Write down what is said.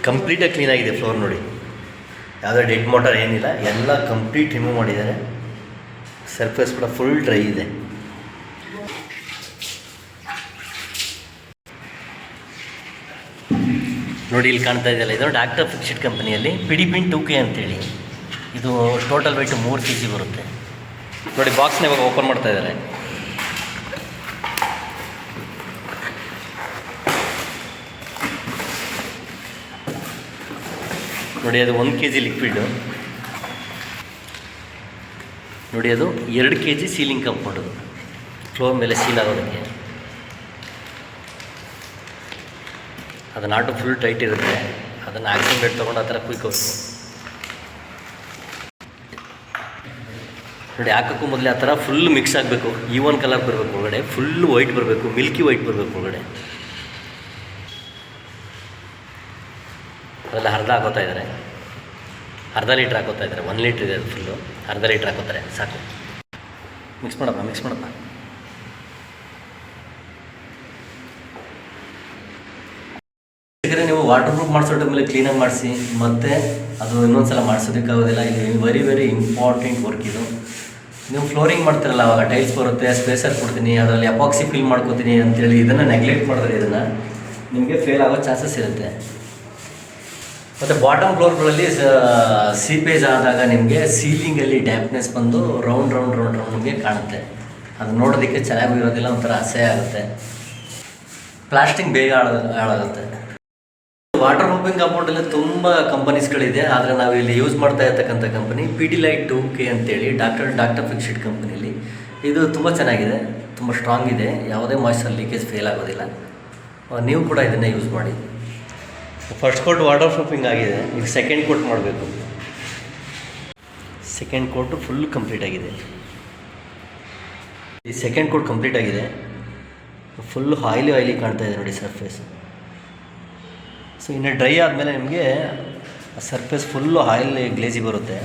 ಕಂಪ್ಲೀಟಾಗಿ ಕ್ಲೀನಾಗಿದೆ ಫ್ಲೋರ್ ನೋಡಿ. ಯಾವುದೋ ಡೆಡ್ ಮೋಟರ್ ಏನಿಲ್ಲ, ಎಲ್ಲ ಕಂಪ್ಲೀಟ್ ರಿಮೂವ್ ಮಾಡಿದ್ದಾರೆ. ಸರ್ಫೇಸ್ ಕೂಡ ಫುಲ್ ಡ್ರೈ ಇದೆ. ನೋಡಿ ಇಲ್ಲಿ ಕಾಣ್ತಾ ಇದೆಯಲ್ಲ, ಇದು ಡಾಕ್ಟರ್ ಫಿಕ್ಸಿಡ್ ಕಂಪನಿಯಲ್ಲಿ ಪಿಡಿಪಿನ್ 2K ಅಂತೇಳಿ. ಇದು ಟೋಟಲ್ ವೆಯ್ಟ್ 3 kg ಬರುತ್ತೆ. ನೋಡಿ ಬಾಕ್ಸ್ನ ಇವಾಗ ಓಪನ್ ಮಾಡ್ತಾ ಇದ್ದಾರೆ. ನೋಡಿ ಅದು 1 kg ಲಿಕ್ವಿಡು. ನೋಡಿ ಅದು 2 kg ಸೀಲಿಂಗ್ ಕಂಪೌಂಡು, ಫ್ಲೋರ್ ಮೇಲೆ ಸೀಲ್ ಆಗೋದಕ್ಕೆ. ಅದು ನಾಟು ಫುಲ್ ಟೈಟ್ ಇರುತ್ತೆ, ಅದನ್ನು ಆಕ್ಸಿಡೆಂಟ್ ತೊಗೊಂಡು ಆ ಥರ ಕುಯ್ಕೋಬೇಕು. ನೋಡಿ ಹಾಕೋಕ್ಕೂ ಮೊದಲೇ ಆ ಥರ ಫುಲ್ ಮಿಕ್ಸ್ ಆಗಬೇಕು, ಈವನ್ ಕಲರ್ ಬರಬೇಕು ಒಳಗಡೆ, ಫುಲ್ಲು ವೈಟ್ ಬರಬೇಕು, ಮಿಲ್ಕಿ ವೈಟ್ ಬರಬೇಕು ಒಳಗಡೆ. ಅದೆಲ್ಲ ಅರ್ಧ ಹಾಕೋತಾ ಇದ್ದಾರೆ, ಅರ್ಧ ಲೀಟ್ರ್ ಹಾಕೋತಾ ಇದ್ದಾರೆ. 1 ಲೀಟ್ರ್ ಇದೆ ಅದು ಫುಲ್ಲು, ಅರ್ಧ ಲೀಟ್ರ್ ಹಾಕೋತಾರೆ ಸಾಕು. ಮಿಕ್ಸ್ ಮಾಡಪ್ಪ. ನೀವು ವಾಟರ್ ಪ್ರೂಫ್ ಮಾಡಿಸೋ ಟೈಮಲ್ಲಿ ಕ್ಲೀನಾಗಿ ಮಾಡಿಸಿ, ಮತ್ತು ಅದು ಇನ್ನೊಂದು ಸಲ ಮಾಡಿಸೋದಕ್ಕಾಗೋದಿಲ್ಲ. ಇದು ವೆರಿ ಇಂಪಾರ್ಟೆಂಟ್ ವರ್ಕ್ ಇದು. ನೀವು ಫ್ಲೋರಿಂಗ್ ಮಾಡ್ತಿರಲ್ಲ, ಅವಾಗ ಟೈಲ್ಸ್ ಬರುತ್ತೆ, ಸ್ಪೇಸರ್ ಕೊಡ್ತೀನಿ, ಅದರಲ್ಲಿ ಅಪಾಕ್ಸಿ ಫಿಲ್ ಮಾಡ್ಕೋತೀನಿ ಅಂತೇಳಿ ಇದನ್ನು ನೆಗ್ಲೆಕ್ಟ್ ಮಾಡಿದ್ರೆ ಇದನ್ನು ನಿಮಗೆ ಫೇಲ್ ಆಗೋ ಚಾನ್ಸಸ್ ಇರುತ್ತೆ. ಮತ್ತು ಬಾಟಮ್ ಫ್ಲೋರ್ಗಳಲ್ಲಿ ಸೀಪೇಜ್ ಆದಾಗ ನಿಮಗೆ ಸೀಲಿಂಗಲ್ಲಿ ಡ್ಯಾಮ್ಪ್ನೆಸ್ ಬಂದು ರೌಂಡ್ ನಿಮಗೆ ಕಾಣುತ್ತೆ. ಅದು ನೋಡೋದಕ್ಕೆ ಚೆನ್ನಾಗೂ ಇರೋದಿಲ್ಲ, ಒಂಥರ ಅಸಹ್ಯ ಆಗುತ್ತೆ. ಪ್ಲಾಸ್ಟಿಂಗ್ ಬೇಗ ಹಾಳಾಗುತ್ತೆ. ವಾಟರ್ ಪ್ರೂಫಿಂಗ್ ಕಾಂಪೌಂಡಲ್ಲಿ ತುಂಬ ಕಂಪನೀಸ್ಗಳಿದೆ, ಆದರೆ ನಾವು ಇಲ್ಲಿ ಯೂಸ್ ಮಾಡ್ತಾ ಇರ್ತಕ್ಕಂಥ ಕಂಪನಿ ಪಿಡಿಲೈಟ್ 2K ಅಂತೇಳಿ ಡಾಕ್ಟರ್ ಫಿಕ್ಸಿಡ್ ಕಂಪನಿಯಲ್ಲಿ. ಇದು ತುಂಬ ಚೆನ್ನಾಗಿದೆ, ತುಂಬ ಸ್ಟ್ರಾಂಗ್ ಇದೆ, ಯಾವುದೇ ಮಾಯ್ಶ್ಚರ್ ಲೀಕೇಜ್ ಫೇಲ್ ಆಗೋದಿಲ್ಲ. ನೀವು ಕೂಡ ಇದನ್ನೇ ಯೂಸ್ ಮಾಡಿ. ಫಸ್ಟ್ ಕೋಟ್ ವಾಟರ್ ಪ್ರೂಫಿಂಗ್ ಆಗಿದೆ, ಈಗ ಸೆಕೆಂಡ್ ಕೋಟ್ ಮಾಡಬೇಕು. ಸೆಕೆಂಡ್ ಕೋಟು ಫುಲ್ ಕಂಪ್ಲೀಟ್ ಆಗಿದೆ. ಈ ಸೆಕೆಂಡ್ ಕೋಟ್ ಕಂಪ್ಲೀಟ್ ಆಗಿದೆ, ಫುಲ್ಲು ಆಯ್ಲಿ ಕಾಣ್ತಾ ಇದೆ ನೋಡಿ ಸರ್ಫೇಸ್. ಸೊ ಇನ್ನು ಡ್ರೈ ಆದಮೇಲೆ ನಿಮಗೆ ಸರ್ಫೇಸ್ ಫುಲ್ಲು ಆಯಿಲ್ ಗ್ಲೇಜಿ ಬರುತ್ತೆ.